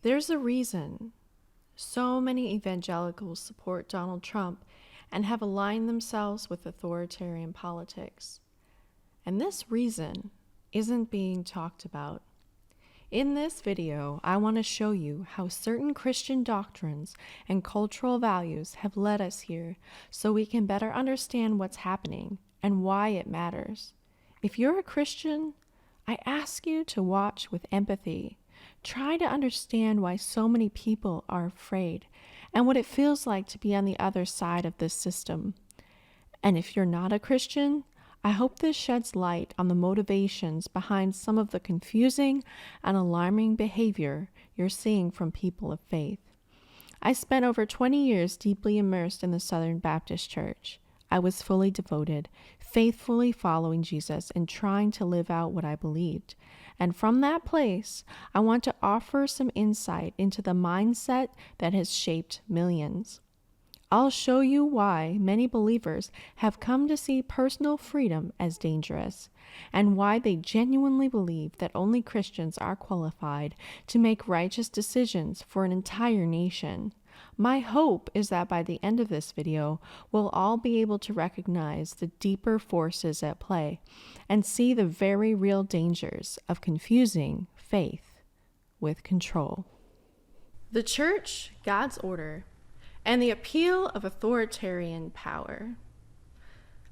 There's a reason so many evangelicals support Donald Trump and have aligned themselves with authoritarian politics. And this reason isn't being talked about. In this video, I want to show you how certain Christian doctrines and cultural values have led us here so we can better understand what's happening and why it matters. If you're a Christian, I ask you to watch with empathy. Try to understand why so many people are afraid and what it feels like to be on the other side of this system. And if you're not a Christian, I hope this sheds light on the motivations behind some of the confusing and alarming behavior you're seeing from people of faith. I spent over 20 years deeply immersed in the Southern Baptist Church. I was fully devoted, faithfully following Jesus and trying to live out what I believed. And from that place, I want to offer some insight into the mindset that has shaped millions. I'll show you why many believers have come to see personal freedom as dangerous, and why they genuinely believe that only Christians are qualified to make righteous decisions for an entire nation. My hope is that by the end of this video, we'll all be able to recognize the deeper forces at play and see the very real dangers of confusing faith with control. The church, God's order, and the appeal of authoritarian power.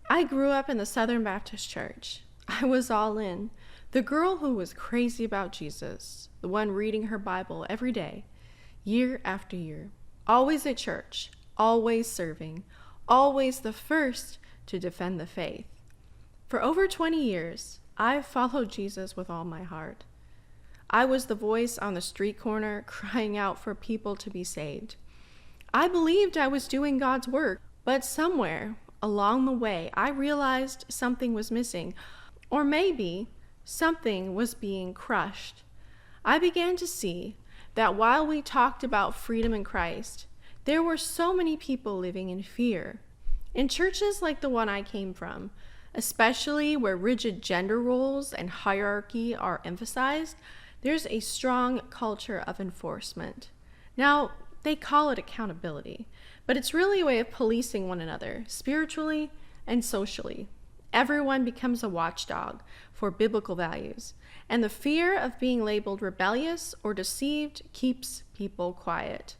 I grew up in the Southern Baptist Church. I was all in. The girl who was crazy about Jesus, the one reading her Bible every day, year after year. Always at church, always serving, always the first to defend the faith. For over 20 years, I've followed Jesus with all my heart. I was the voice on the street corner crying out for people to be saved. I believed I was doing God's work, but somewhere along the way, I realized something was missing, or maybe something was being crushed. I began to see that while we talked about freedom in Christ, there were so many people living in fear. In churches like the one I came from, especially where rigid gender roles and hierarchy are emphasized, there's a strong culture of enforcement. Now, they call it accountability, but it's really a way of policing one another, spiritually and socially. Everyone becomes a watchdog for biblical values, and the fear of being labeled rebellious or deceived keeps people quiet.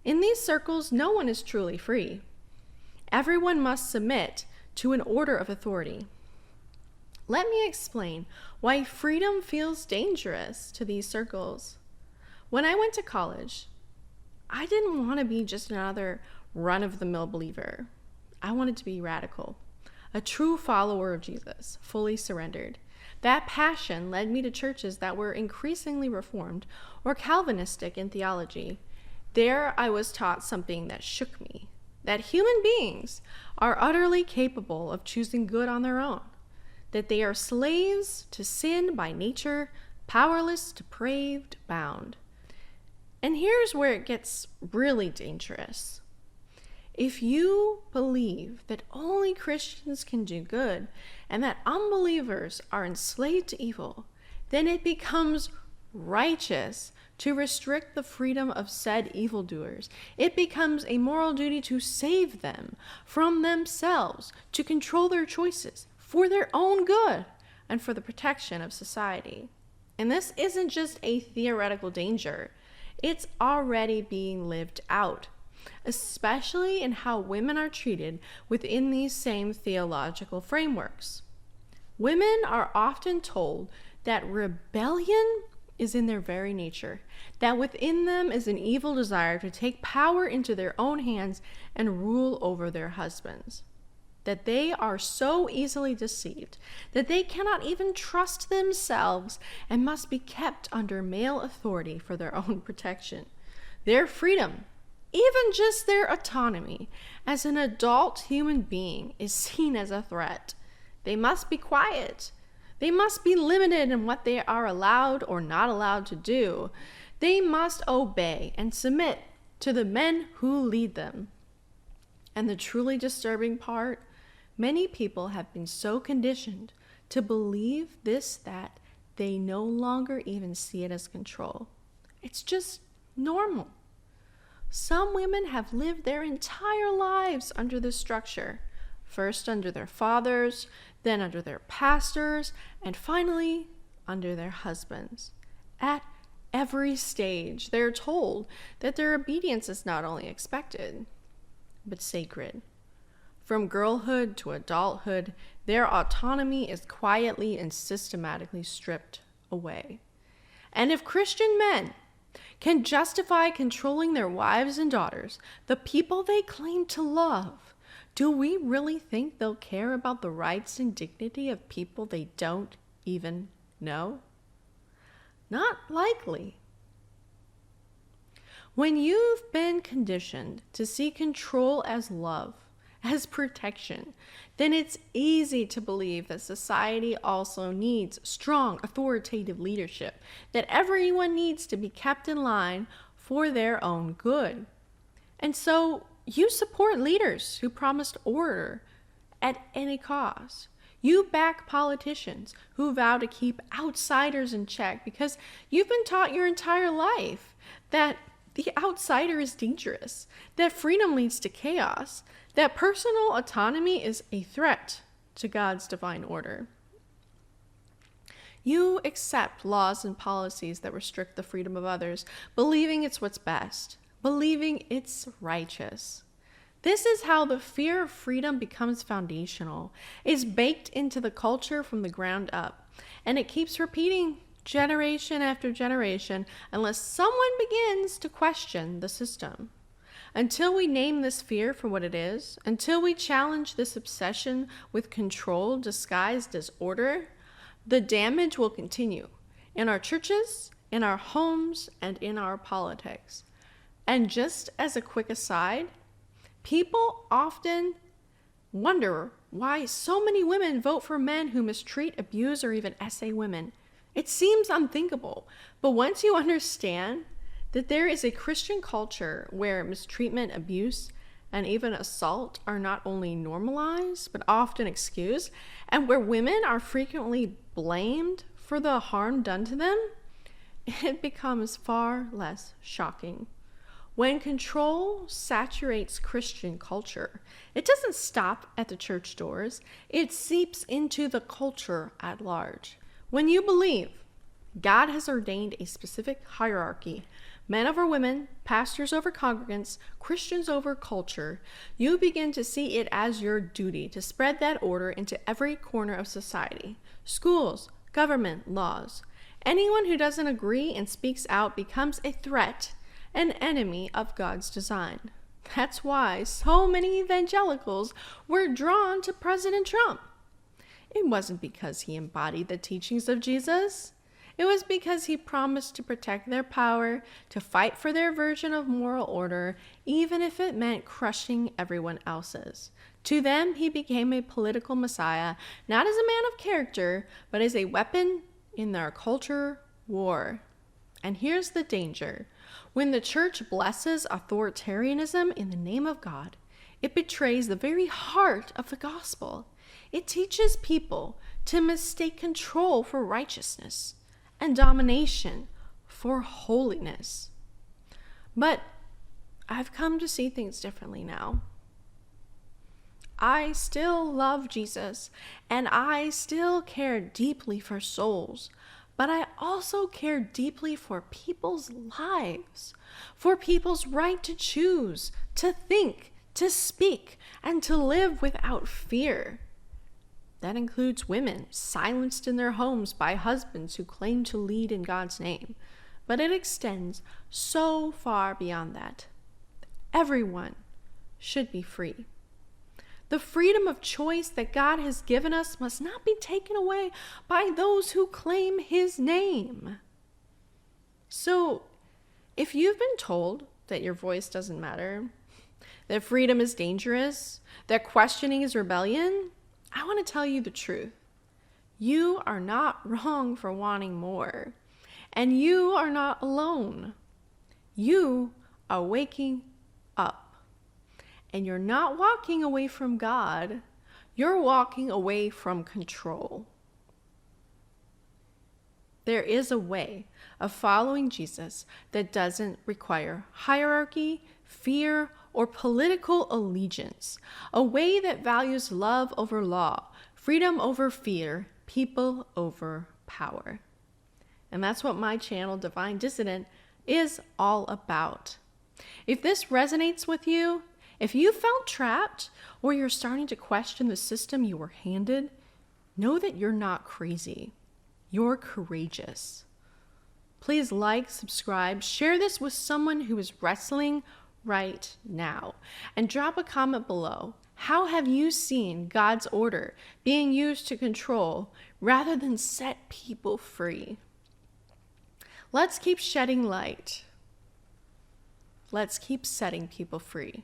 In these circles, no one is truly free. Everyone must submit to an order of authority. Let me explain why freedom feels dangerous to these circles. When I went to college, I didn't want to be just another run-of-the-mill believer. I wanted to be radical. A true follower of Jesus, fully surrendered. That passion led me to churches that were increasingly Reformed or Calvinistic in theology. There I was taught something that shook me, that human beings are utterly capable of choosing good on their own, that they are slaves to sin by nature, powerless, depraved, bound. And here's where it gets really dangerous. If you believe that only Christians can do good and that unbelievers are enslaved to evil, then it becomes righteous to restrict the freedom of said evildoers. It becomes a moral duty to save them from themselves, to control their choices for their own good and for the protection of society. And this isn't just a theoretical danger. It's already being lived out, especially in how women are treated within these same theological frameworks. Women are often told that rebellion is in their very nature, that within them is an evil desire to take power into their own hands and rule over their husbands, that they are so easily deceived that they cannot even trust themselves and must be kept under male authority for their own protection. Their freedom, even just their autonomy as an adult human being, is seen as a threat. They must be quiet. They must be limited in what they are allowed or not allowed to do. They must obey and submit to the men who lead them. And the truly disturbing part, many people have been so conditioned to believe this that they no longer even see it as control. It's just normal. Some women have lived their entire lives under this structure, first under their fathers, then under their pastors, and finally under their husbands. At every stage, they're told that their obedience is not only expected, but sacred. From girlhood to adulthood, their autonomy is quietly and systematically stripped away. And if Christian men can justify controlling their wives and daughters, the people they claim to love, do we really think they'll care about the rights and dignity of people they don't even know? Not likely. When you've been conditioned to see control as love, as protection, then it's easy to believe that society also needs strong, authoritative leadership, that everyone needs to be kept in line for their own good. And so you support leaders who promised order at any cost. You back politicians who vow to keep outsiders in check because you've been taught your entire life that the outsider is dangerous, that freedom leads to chaos, that personal autonomy is a threat to God's divine order. You accept laws and policies that restrict the freedom of others, believing it's what's best, believing it's righteous. This is how the fear of freedom becomes foundational. It's baked into the culture from the ground up, and it keeps repeating generation after generation unless someone begins to question the system. Until we name this fear for what it is, until we challenge this obsession with control disguised as order, the damage will continue in our churches, in our homes, and in our politics. And just as a quick aside, people often wonder why so many women vote for men who mistreat, abuse, or even essay women. It seems unthinkable, but once you understand that there is a Christian culture where mistreatment, abuse, and even assault are not only normalized, but often excused, and where women are frequently blamed for the harm done to them, it becomes far less shocking. When control saturates Christian culture, it doesn't stop at the church doors, it seeps into the culture at large. When you believe God has ordained a specific hierarchy, men over women, pastors over congregants, Christians over culture, you begin to see it as your duty to spread that order into every corner of society. Schools, government, laws. Anyone who doesn't agree and speaks out becomes a threat, an enemy of God's design. That's why so many evangelicals were drawn to President Trump. It wasn't because he embodied the teachings of Jesus. It was because he promised to protect their power, to fight for their version of moral order, even if it meant crushing everyone else's. To them, he became a political messiah, not as a man of character, but as a weapon in their culture war. And here's the danger. When the church blesses authoritarianism in the name of God, it betrays the very heart of the gospel. It teaches people to mistake control for righteousness and domination for holiness. But I've come to see things differently now. I still love Jesus, and I still care deeply for souls, but I also care deeply for people's lives, for people's right to choose, to think, to speak, and to live without fear. That includes women silenced in their homes by husbands who claim to lead in God's name. But it extends so far beyond that. Everyone should be free. The freedom of choice that God has given us must not be taken away by those who claim his name. So, if you've been told that your voice doesn't matter, that freedom is dangerous, that questioning is rebellion, I want to tell you the truth. You are not wrong for wanting more, and you are not alone. You are waking up, and you're not walking away from God. You're walking away from control. There is a way of following Jesus that doesn't require hierarchy, fear, or political allegiance. A way that values love over law, freedom over fear, people over power. And that's what my channel, Divine Dissident, is all about. If this resonates with you, if you felt trapped or you're starting to question the system you were handed, know that you're not crazy. You're courageous. Please like, subscribe, share this with someone who is wrestling right now, and drop a comment below. How have you seen God's order being used to control rather than set people free? Let's keep shedding light. Let's keep setting people free.